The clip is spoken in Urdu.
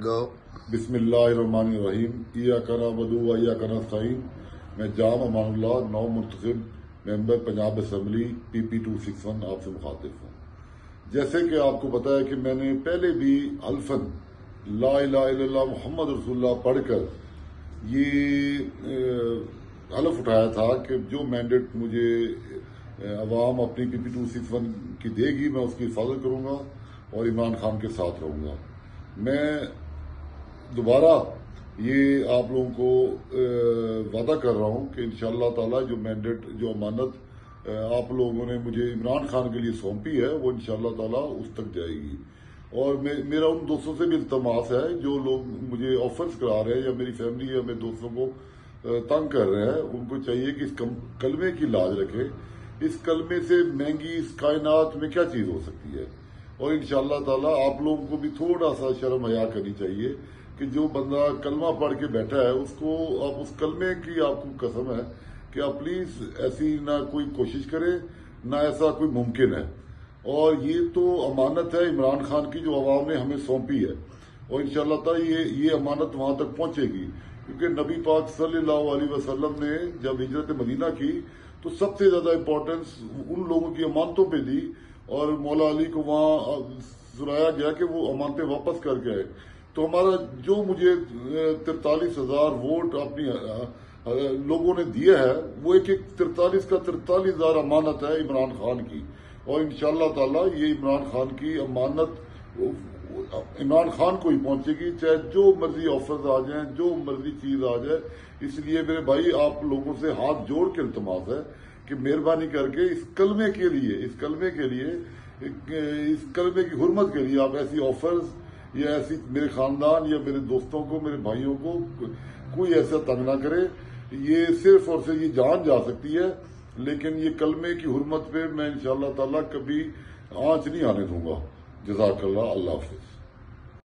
گو بسم اللہ الرحمن الرحیم ایاک نعبد و ایاک نستعین. میں جام امان اللہ نو منتخب ممبر پنجاب اسمبلی PP 261 آپ سے مخاطب ہوں. جیسے کہ آپ کو پتا ہے کہ میں نے پہلے بھی حلفاً لا الہ الا اللہ محمد رسول اللہ پڑھ کر یہ حلف اٹھایا تھا کہ جو مینڈیٹ مجھے عوام اپنی PP 261 کی دے گی میں اس کی حفاظت کروں گا اور عمران خان کے ساتھ رہوں گا. میں دوبارہ یہ آپ لوگوں کو وعدہ کر رہا ہوں کہ انشاءاللہ تعالی جو مینڈیٹ جو امانت آپ لوگوں نے مجھے عمران خان کے لیے سونپی ہے وہ انشاءاللہ تعالی اس تک جائے گی. اور میرا ان دوستوں سے بھی التماس ہے جو لوگ مجھے آفرز کرا رہے ہیں یا میری فیملی یا میرے دوستوں کو تنگ کر رہے ہیں، ان کو چاہیے کہ اس کلمے کی لاج رکھے. اس کلمے سے مہنگی اس کائنات میں کیا چیز ہو سکتی ہے. اور انشاءاللہ تعالی آپ لوگوں کو بھی تھوڑا سا شرم حیا کرنی چاہیے کہ جو بندہ کلمہ پڑھ کے بیٹھا ہے اس کو آپ اس کلمے کی آپ کو قسم ہے کہ آپ پلیز ایسی نہ کوئی کوشش کریں نہ ایسا کوئی ممکن ہے. اور یہ تو امانت ہے عمران خان کی جو عوام نے ہمیں سونپی ہے اور انشاءاللہ تعالی یہ امانت وہاں تک پہنچے گی، کیونکہ نبی پاک صلی اللہ علیہ وسلم نے جب ہجرت مدینہ کی تو سب سے زیادہ امپورٹنس ان لوگوں کی امانتوں پہ دی اور مولا علی کو وہاں سنایا گیا کہ وہ امانتیں واپس کر کے آئے. تو ہمارا جو مجھے 43,000 ووٹ اپنی لوگوں نے دیا ہے وہ ایک 43 کا 43,000 امانت ہے عمران خان کی. اور انشاءاللہ تعالی یہ عمران خان کی امانت عمران خان کو ہی پہنچے گی، چاہے جو مرضی آفرز آ جائیں جو مرضی چیز آ جائے. اس لیے میرے بھائی آپ لوگوں سے ہاتھ جوڑ کے التماس ہے کہ مہربانی کر کے اس کلمے کی حرمت کے لیے آپ ایسی آفرز یا ایسی میرے خاندان یا میرے دوستوں کو میرے بھائیوں کو کوئی ایسا تنگ نہ کرے. یہ صرف اور صرف یہ جان جا سکتی ہے، لیکن یہ کلمے کی حرمت پہ میں انشاءاللہ تعالی کبھی آنچ نہیں آنے دوں گا. جزاک اللہ. اللہ حافظ.